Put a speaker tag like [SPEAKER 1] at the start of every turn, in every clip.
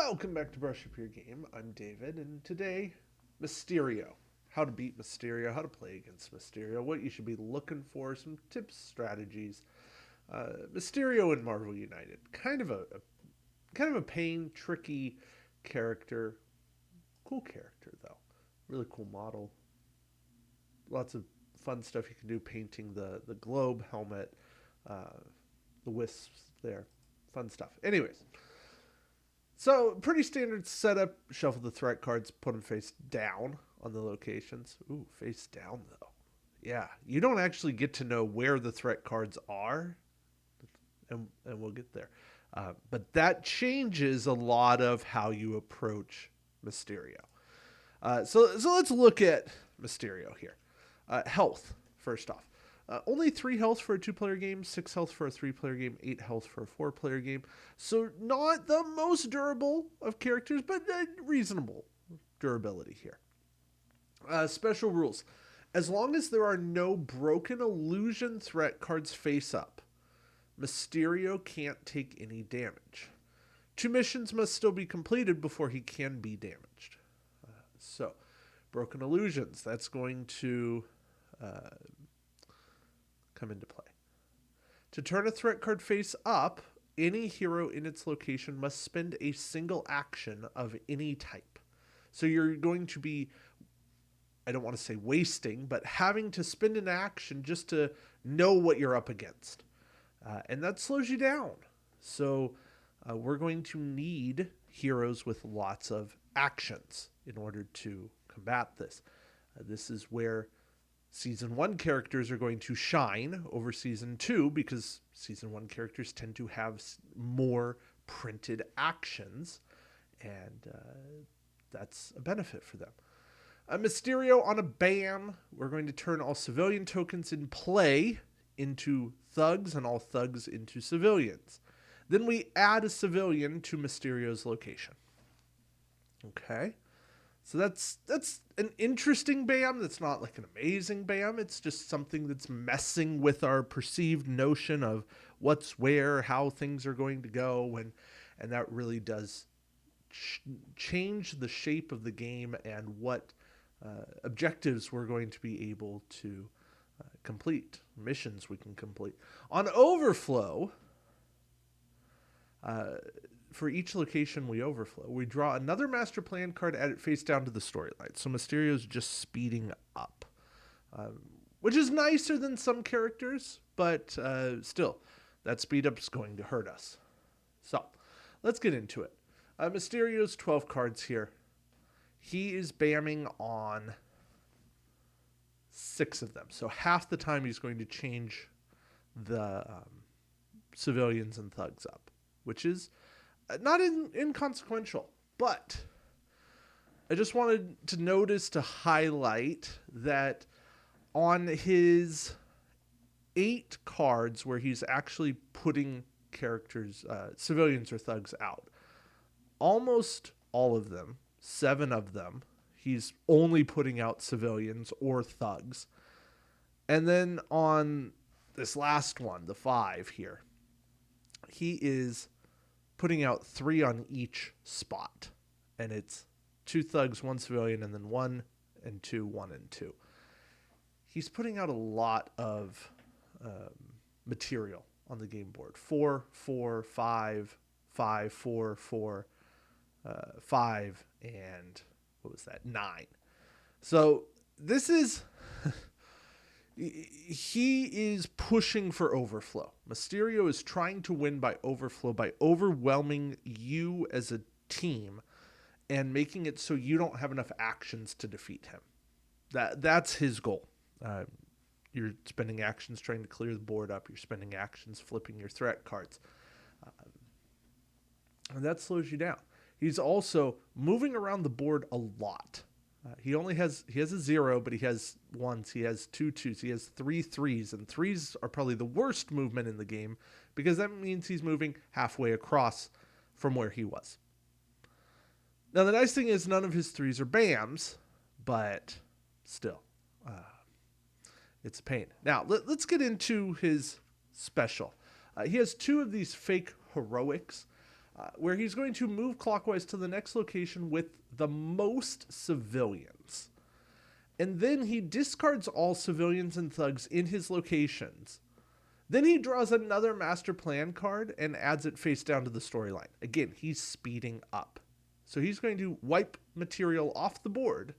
[SPEAKER 1] Welcome back to Brush Up Your Game. I'm David, and today, Mysterio. How to beat Mysterio, how to play against Mysterio, what you should be looking for, some tips, strategies. Mysterio in Marvel United, kind of a pain, tricky character. Cool character though, really cool model. Lots of fun stuff you can do, painting the globe helmet, uh, the wisps there, fun stuff. Anyways. So, pretty standard setup. Shuffle the threat cards, put them face down on the locations. Ooh, face down though. Yeah, you don't actually get to know where the threat cards are, and we'll get there. But that changes a lot of how you approach Mysterio. So let's look at Mysterio here. Health, first off. Only 3 health for a 2-player game, 6 health for a 3-player game, 8 health for a 4-player game. So not the most durable of characters, but reasonable durability here. Special rules. As long as there are no broken illusion threat cards face up, Mysterio can't take any damage. 2 missions must still be completed before he can be damaged. So, broken illusions, that's going to come into play. To turn a threat card face up, any hero in its location must spend a single action of any type. So you're going to be, I don't want to say wasting, but having to spend an action just to know what you're up against. And that slows you down. So we're going to need heroes with lots of actions in order to combat this. This is where Season 1 characters are going to shine over Season 2 because Season 1 characters tend to have more printed actions, and that's a benefit for them. Mysterio on a BAM, we're going to turn all civilian tokens in play into thugs and all thugs into civilians. Then we add a civilian to Mysterio's location. Okay. So that's an interesting BAM. That's not like an amazing BAM. It's just something that's messing with our perceived notion of what's where, how things are going to go, and that really does change the shape of the game and what objectives we're going to be able to complete, missions we can complete. On Overflow, for each location we overflow, we draw another master plan card, add it face down to the storyline. So Mysterio's just speeding up, which is nicer than some characters, but still, that speed up is going to hurt us. So let's get into it. Mysterio's 12 cards here. He is bamming on 6 of them. So half the time he's going to change the civilians and thugs up, which is not inconsequential, but I just wanted to notice to highlight that on his 8 cards where he's actually putting characters, civilians or thugs out, almost all of them, 7 of them, he's only putting out civilians or thugs. And then on this last one, the 5 here, he is putting out 3 on each spot. And it's 2 thugs, 1 civilian, and then 1 and 2, 1 and 2. He's putting out a lot of material on the game board. 4, 4, 5, 5, 4, 4, 5, and what was that? 9. So this is... he is pushing for overflow. Mysterio is trying to win by overflow, by overwhelming you as a team and making it so you don't have enough actions to defeat him. That's his goal. You're spending actions trying to clear the board up. You're spending actions flipping your threat cards. And that slows you down. He's also moving around the board a lot. He has a 0, but he has 1s, he has 2 2s, he has 3 3s, and 3s are probably the worst movement in the game because that means he's moving halfway across from where he was. Now the nice thing is none of his 3s are BAMs, but still, it's a pain. Now let's get into his special. He has 2 of these fake heroics. where he's going to move clockwise to the next location with the most civilians. And then he discards all civilians and thugs in his locations. Then he draws another master plan card and adds it face down to the storyline. Again, he's speeding up. So he's going to wipe material off the board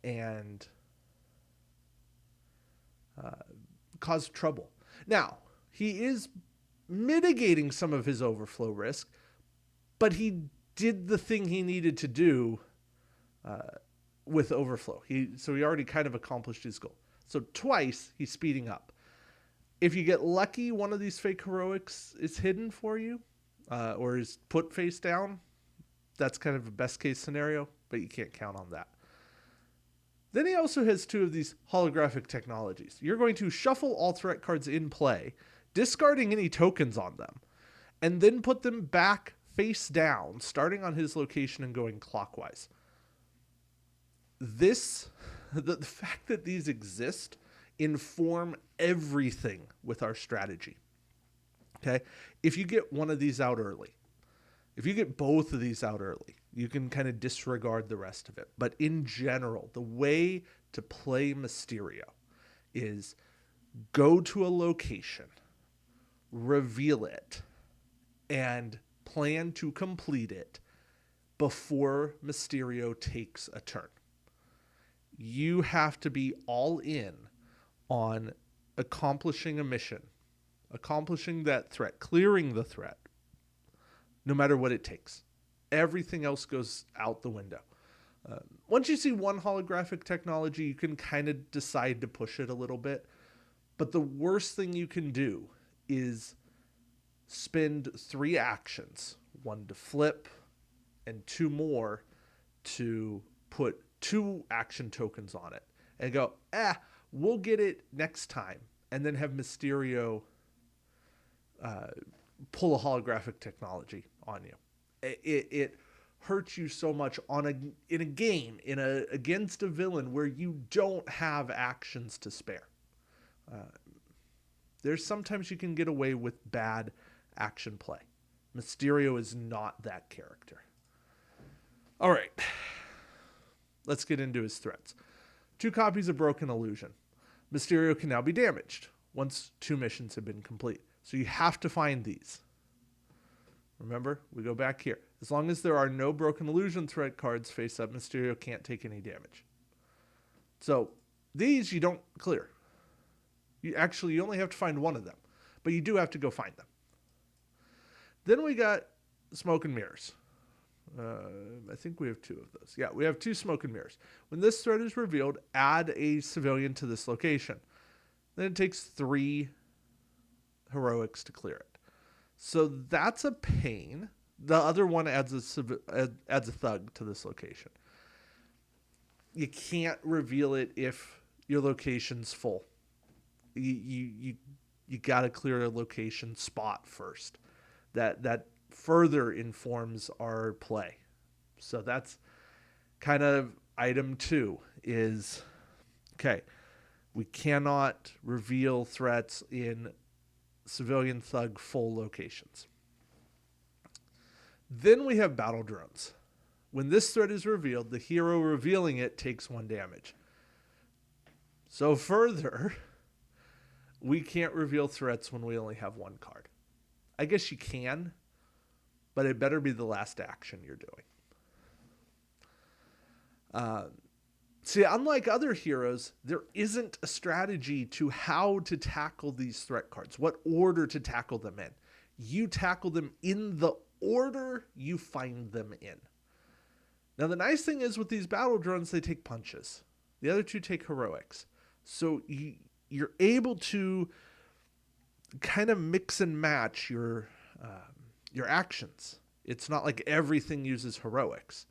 [SPEAKER 1] and cause trouble. Now, he is mitigating some of his overflow risk, but he did the thing he needed to do with overflow. So he already kind of accomplished his goal. So twice he's speeding up. If you get lucky, one of these fake heroics is hidden for you or is put face down. That's kind of a best case scenario, but you can't count on that. Then he also has two of these holographic technologies. You're going to shuffle all threat cards in play, discarding any tokens on them, and then put them back face down, starting on his location and going clockwise. The fact that these exist inform everything with our strategy. Okay? If you get one of these out early, if you get both of these out early, you can kind of disregard the rest of it. But in general, the way to play Mysterio is go to a location, reveal it, and plan to complete it before Mysterio takes a turn. You have to be all in on accomplishing a mission, accomplishing that threat, clearing the threat, no matter what it takes. Everything else goes out the window. Once you see one holographic technology, you can kind of decide to push it a little bit. But the worst thing you can do is spend 3 actions, 1 to flip and 2 more to put 2 action tokens on it and go, we'll get it next time, and then have Mysterio pull a holographic technology on you. It hurts you so much in a game against a villain where you don't have actions to spare. There's sometimes you can get away with bad action play. Mysterio is not that character. All right, let's get into his threats. 2 copies of Broken Illusion. Mysterio can now be damaged once 2 missions have been complete. So you have to find these. Remember, we go back here. As long as there are no Broken Illusion threat cards face up, Mysterio can't take any damage. So these you don't clear. You only have to find 1 of them, but you do have to go find them. Then we got Smoke and Mirrors. I think we have 2 of those. Yeah, we have 2 Smoke and Mirrors. When this threat is revealed, add a civilian to this location. Then it takes 3 heroics to clear it. So that's a pain. The other one adds a thug to this location. You can't reveal it if your location's full. You got to clear a location spot first. That further informs our play. So that's kind of item 2 is, okay, we cannot reveal threats in civilian thug full locations. Then we have battle drones. When this threat is revealed, the hero revealing it takes 1 damage. So further, we can't reveal threats when we only have 1 card. I guess you can, but it better be the last action you're doing. See, unlike other heroes, there isn't a strategy to how to tackle these threat cards, what order to tackle them in. You tackle them in the order you find them in. Now, the nice thing is with these battle drones, they take punches. The other 2 take heroics. So you're able to kind of mix and match your actions. It's not like everything uses heroics.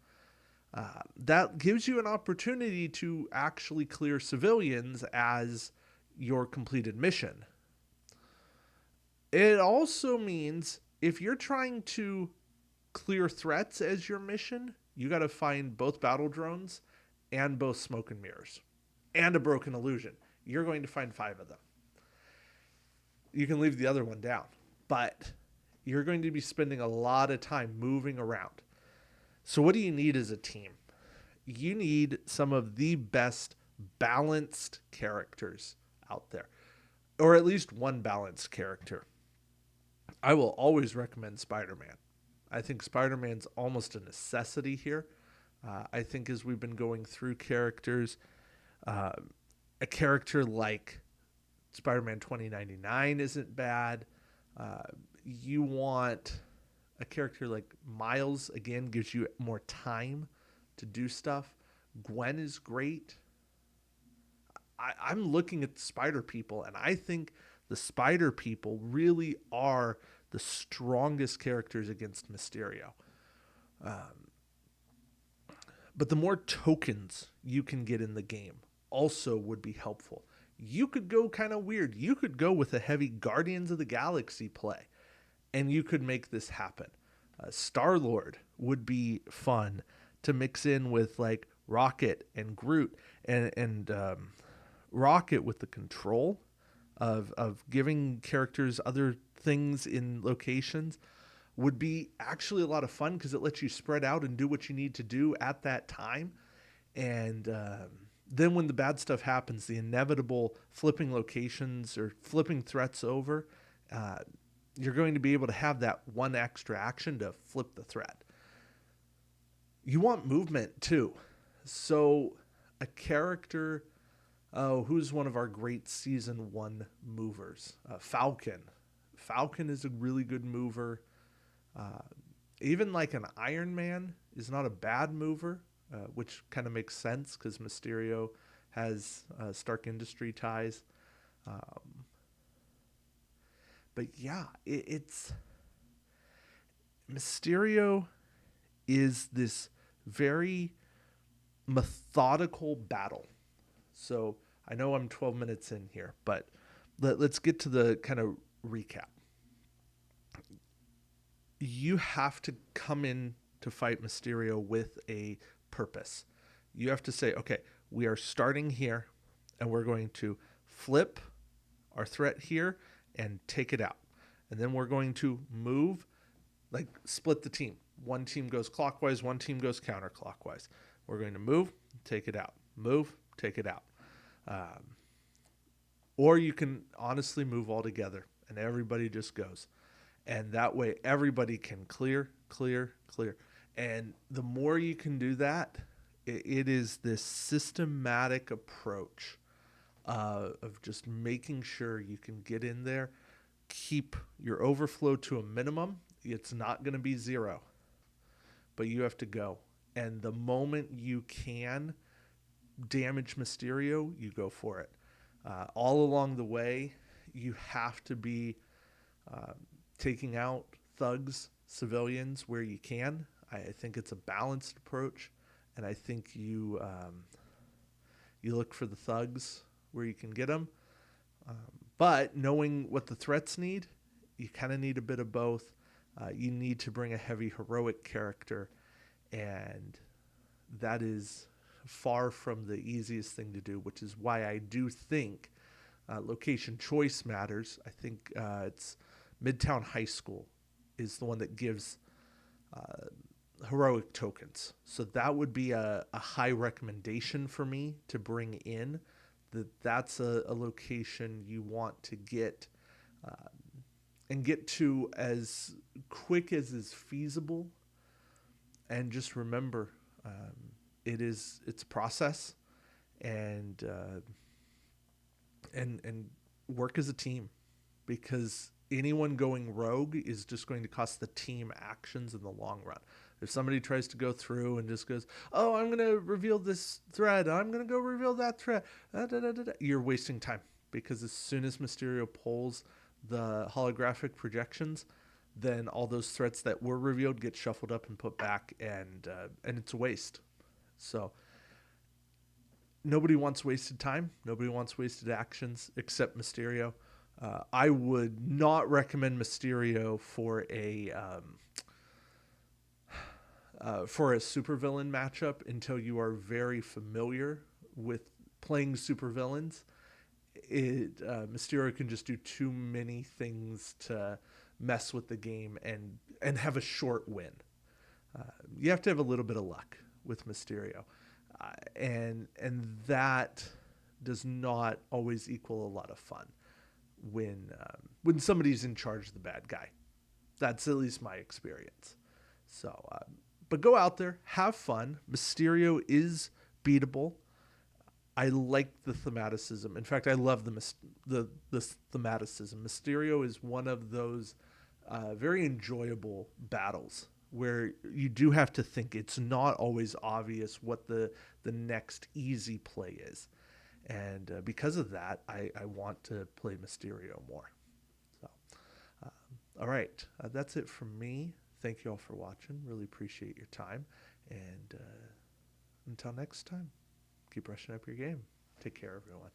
[SPEAKER 1] That gives you an opportunity to actually clear civilians as your completed mission. It also means if you're trying to clear threats as your mission, you got to find both battle drones and both smoke and mirrors and a broken illusion. You're going to find 5 of them. You can leave the other one down, but you're going to be spending a lot of time moving around. So, what do you need as a team? You need some of the best balanced characters out there, or at least one balanced character. I will always recommend Spider Man. I think Spider Man's almost a necessity here. I think as we've been going through characters, uh, a character like Spider Man 2099 isn't bad. Uh, you want a character like Miles, again, gives you more time to do stuff. Gwen is great. I'm looking at the Spider People, and I think the Spider People really are the strongest characters against Mysterio. Um, but the more tokens you can get in the game also would be helpful. You could go kind of weird. You could go with a heavy Guardians of the Galaxy play, and you could make this happen. Star Lord would be fun to mix in with like Rocket and Groot, and Rocket with the control of giving characters other things in locations would be actually a lot of fun because it lets you spread out and do what you need to do at that time. And then when the bad stuff happens, the inevitable flipping locations or flipping threats over, uh, you're going to be able to have that one extra action to flip the threat. You want movement too. So a character, who's one of our great season one movers? Falcon. Falcon is a really good mover. Uh, Even like an Iron Man is not a bad mover, which kind of makes sense because Mysterio has Stark Industry ties. Um, but yeah, it's Mysterio is this very methodical battle. So I know I'm 12 minutes in here, but let's get to the kind of recap. You have to come in to fight Mysterio with a purpose. You have to say, okay, we are starting here and we're going to flip our threat here and take it out. And then we're going to move, like split the team. One team goes clockwise, one team goes counterclockwise. We're going to move, take it out. Move, take it out. Um, or you can honestly move all together and everybody just goes. And that way everybody can clear, clear, clear. And the more you can do that, it is this systematic approach of just making sure you can get in there, keep your overflow to a minimum. It's not going to be zero, but you have to go. And the moment you can damage Mysterio, you go for it. All along the way, you have to be uh, taking out thugs, civilians where you can. I think it's a balanced approach, and I think you look for the thugs where you can get them. But knowing what the threats need, you kind of need a bit of both. You need to bring a heavy heroic character, and that is far from the easiest thing to do, which is why I do think location choice matters. I think it's Midtown High School is the one that gives uh, heroic tokens. So that would be a high recommendation for me to bring in. That's a location you want to get uh, and get to as quick as is feasible. And just remember, it's a process, and and work as a team, because anyone going rogue is just going to cost the team actions in the long run. If somebody tries to go through and just goes, "Oh, I'm going to reveal this thread. I'm going to go reveal that thread," you're wasting time, because as soon as Mysterio pulls the holographic projections, then all those threats that were revealed get shuffled up and put back, and it's a waste. So nobody wants wasted time. Nobody wants wasted actions except Mysterio. I would not recommend Mysterio for a supervillain matchup until you are very familiar with playing supervillains. Mysterio can just do too many things to mess with the game and have a short win. Uh, you have to have a little bit of luck with Mysterio, and that does not always equal a lot of fun when somebody's in charge of the bad guy. That's at least my experience. So, but go out there, have fun. Mysterio is beatable. I like the thematicism. In fact, I love the thematicism. Mysterio is one of those very enjoyable battles where you do have to think. It's not always obvious what the next easy play is, and because of that, I want to play Mysterio more. So, all right, that's it from me. Thank you all for watching. Really appreciate your time, and until next time, keep brushing up your game. Take care, everyone.